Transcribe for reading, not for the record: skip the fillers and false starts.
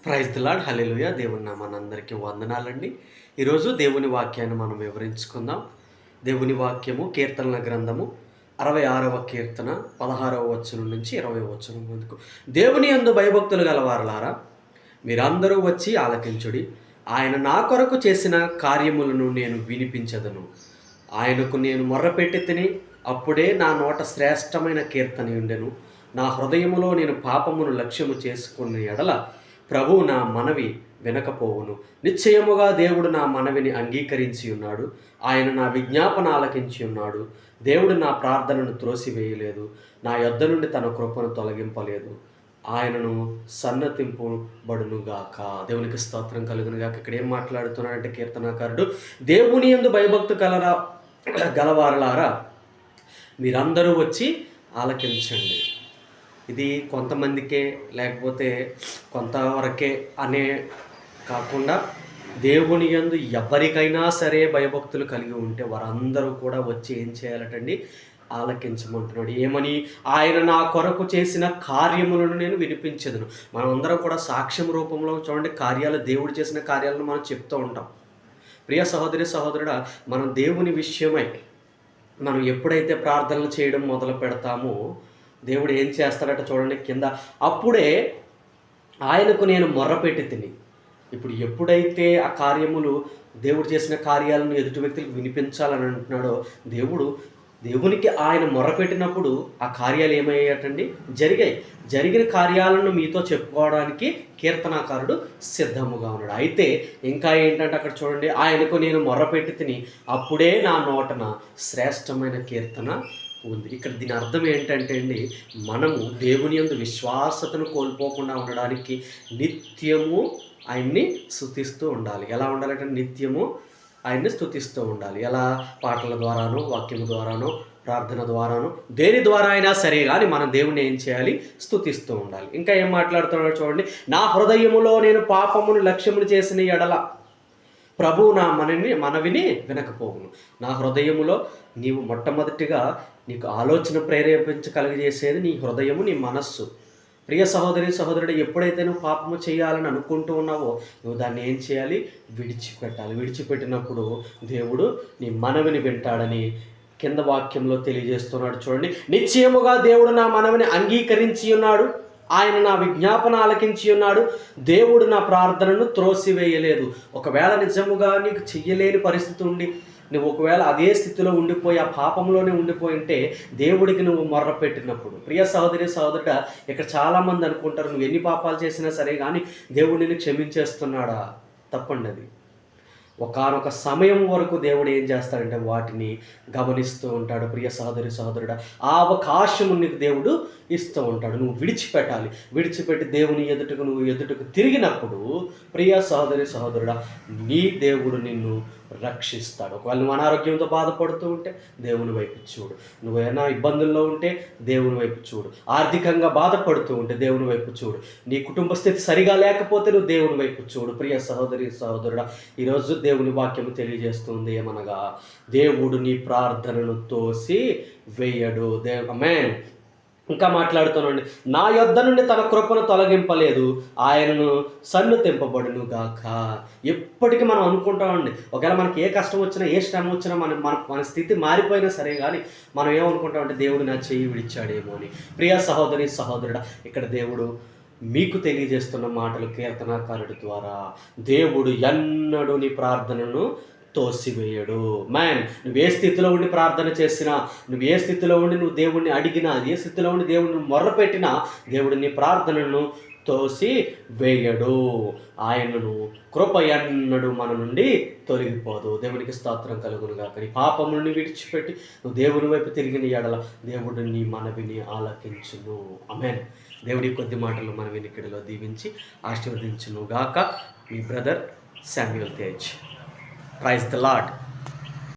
Praise the lord. హల్లెలూయా. దేవుని నామాన అందరికీ వందనాలండి. ఈరోజు దేవుని వాక్యాన్ని మనం వివరించుకుందాం. దేవుని వాక్యము కీర్తనల గ్రంథము 66వ కీర్తన 16వ వచనం నుంచి 20వ వచనం వరకు. దేవుని యందు భయభక్తులు గలవారలారా, మీరందరూ వచ్చి ఆలకించుడి. ఆయన నా కొరకు చేసిన కార్యములను నేను వినిపించదను. ఆయనకు నేను మొర్రపెట్టి తిని, అప్పుడే నా నోట శ్రేష్టమైన కీర్తన ఉండెను. నా హృదయములో నేను పాపమును లక్ష్యము చేసుకున్న ఎడల ప్రభువు నా మనవి వినకపోవును. నిశ్చయముగా దేవుడు నా మనవిని అంగీకరించి ఉన్నాడు. ఆయన నా విజ్ఞాపన ఆలకించి ఉన్నాడు. దేవుడు నా ప్రార్థనను త్రోసివేయలేదు. నా యొద్ద నుండి తన కృపను తొలగింపలేదు. ఆయనను సన్నతింపబడునుగాక. దేవునికి స్తోత్రం కలుగునుగాక. ఇక్కడ ఏం మాట్లాడుతున్నాడంటే కీర్తనాకారుడు, దేవుని యందు భయభక్తు గలవారలారా, మీరందరూ వచ్చి ఆలకించండి. ఇది కొంతమందికే లేకపోతే కొంతవరకే అనే కాకుండా దేవుని యందు ఎవరికైనా సరే భయభక్తులు కలిగి ఉంటే వారందరూ కూడా వచ్చి ఏం చేయాలటండి? ఆలకించమంటున్నాడు. ఏమని? ఆయన నా కొరకు చేసిన కార్యములను నేను వినిపించదును. మనం అందరం కూడా సాక్ష్యం రూపంలో చూడండి, కార్యాలు, దేవుడు చేసిన కార్యాలను మనం చెప్తూ ఉంటాం. ప్రియ సహోదరి సహోదరుడా, మనం దేవుని విషయమై మనం ఎప్పుడైతే ప్రార్థనలు చేయడం మొదలు పెడతామో దేవుడు ఏం చేస్తాడట చూడండి కింద, అప్పుడే ఆయనకు నేను మొర్రపెట్టి తిని. ఇప్పుడు ఎప్పుడైతే ఆ కార్యములు, దేవుడు చేసిన కార్యాలను ఎదుటి వ్యక్తులకు వినిపించాలని అంటున్నాడో దేవునికి ఆయన మొర్రపెట్టినప్పుడు ఆ కార్యాలు ఏమయ్యాటండి? జరిగిన కార్యాలను మీతో చెప్పుకోవడానికి కీర్తనాకారుడు సిద్ధముగా ఉన్నాడు. అయితే ఇంకా ఏంటంటే అక్కడ చూడండి, ఆయనకు నేను మొర్రపెట్టి తిని, అప్పుడే నా నోటన శ్రేష్టమైన కీర్తన ఉంది. ఇక్కడ దీని అర్థం ఏంటంటే అండి, మనము దేవుని యందు విశ్వాసతను కోల్పోకుండా ఉండడానికి నిత్యము ఆయన్ని స్తుతిస్తూ ఉండాలి. ఎలా ఉండాలంటే నిత్యము ఆయన్ని స్తుతిస్తూ ఉండాలి. ఎలా? పాటల ద్వారానో, వాక్యము ద్వారానో, ప్రార్థన ద్వారానో, దేని ద్వారా అయినా సరే కానీ మనం దేవుణ్ణి ఏం చేయాలి? స్తుతిస్తూ ఉండాలి. ఇంకా ఏం మాట్లాడుతున్నాడో చూడండి, నా హృదయములో నేను పాపమును లక్ష్యములు చేసిన ఎడల ప్రభువు నా మనవిని వినకపోవును. నా హృదయములో నీవు మొట్టమొదటిగా నీకు ఆలోచన ప్రేరేపించగలిగజేసేది నీ హృదయము, నీ మనస్సు. ప్రియ సహోదరి సహోదరుడు, ఎప్పుడైతే నువ్వు పాపము చేయాలని అనుకుంటూ ఉన్నావో నువ్వు దాన్ని ఏం చేయాలి? విడిచిపెట్టాలి. విడిచిపెట్టినప్పుడు దేవుడు నీ మనవిని వింటాడని కింద వాక్యంలో తెలియజేస్తున్నాడు. చూడండి, నిశ్చయముగా దేవుడు నా మనవిని అంగీకరించి ఉన్నాడు. ఆయన నా విజ్ఞాపన ఆలకించి ఉన్నాడు. దేవుడు నా ప్రార్థనను త్రోసివేయలేదు. ఒకవేళ నిజముగా నీకు చెయ్యలేని పరిస్థితి ఉండి నువ్వు ఒకవేళ అదే స్థితిలో ఉండిపోయి ఆ పాపంలోనే ఉండిపోయి ఉంటే దేవుడికి నువ్వు మొర్రపెట్టినప్పుడు, ప్రియ సహోదరి సహోదరుడా, ఇక్కడ చాలామంది అనుకుంటారు నువ్వు ఎన్ని పాపాలు చేసినా సరే కానీ దేవుడు నిన్ను క్షమించేస్తున్నాడా? తప్పండి అది. ఒకానొక సమయం వరకు దేవుడు ఏం చేస్తాడంటే వాటిని గమనిస్తూ ఉంటాడు. ప్రియ సహోదరి సహోదరుడా, ఆ అవకాశము నీకు దేవుడు ఇస్తూ ఉంటాడు. నువ్వు విడిచిపెట్టాలి. విడిచిపెట్టి దేవుని ఎదుటకు తిరిగినప్పుడు ప్రియ సహోదరి సహోదరుడా, నీ దేవుడు నిన్ను రక్షిస్తాడు. ఒకవేళ నువ్వు అనారోగ్యంతో బాధపడుతూ ఉంటే దేవుని వైపు చూడు. నువ్వేనా ఇబ్బందుల్లో ఉంటే దేవుని వైపు చూడు. ఆర్థికంగా బాధపడుతూ ఉంటే దేవుని వైపు చూడు. నీ కుటుంబ స్థితి సరిగా లేకపోతే నువ్వు దేవుని వైపు చూడు. ప్రియ సహోదరి సహోదరుడా, ఈరోజు దేవుని వాక్యము తెలియజేస్తుంది ఏమనగా, దేవుడు నీ ప్రార్థనను తోసి వేయడు. ఆమేన్. ఇంకా మాట్లాడుతున్నాండి, నా యొద్ద నుండి తన కృపను తొలగింపలేదు, ఆయనను సన్నుతింపబడును గాక. ఎప్పటికీ మనం అనుకుంటామండి, ఒకవేళ మనకి ఏ కష్టం వచ్చినా, ఏ శ్రమ వచ్చినా, మన స్థితి మారిపోయినా సరే కానీ మనం ఏమనుకుంటామంటే దేవుడు నా చెయ్యి విడిచాడేమో అని. ప్రియ సహోదరి సహోదరుడా, ఇక్కడ దేవుడు మీకు తెలియజేస్తున్న మాటలు కీర్తనాకారుడి ద్వారా, దేవుడు ఎన్నడూ నీ ప్రార్థనను తోసివేయడు. నువ్వు ఏ స్థితిలో ఉండి ప్రార్థన చేసినా, నువ్వు ఏ స్థితిలో ఉండి నువ్వు దేవుణ్ణి అడిగినా, ఏ స్థితిలో ఉండి దేవుడిని మొర్రపెట్టినా దేవుడు నీ ప్రార్థనను తోసి వేయడు. ఆయనను కృప ఎన్నడూ మన నుండి తొలగిపోదు. దేవునికి స్తోత్రం కలుగునుగాక. నీ పాపములను విడిచిపెట్టి నువ్వు దేవుని వైపు తిరిగిన ఎడల దేవుడు నీ మనవిని ఆలకించును. ఆమేన్. దేవుడి కొద్ది మాటలు మన వినికిడిలో దీవించి ఆశీర్వదించును గాక. మీ brother Samuel Tej. Praise the lord.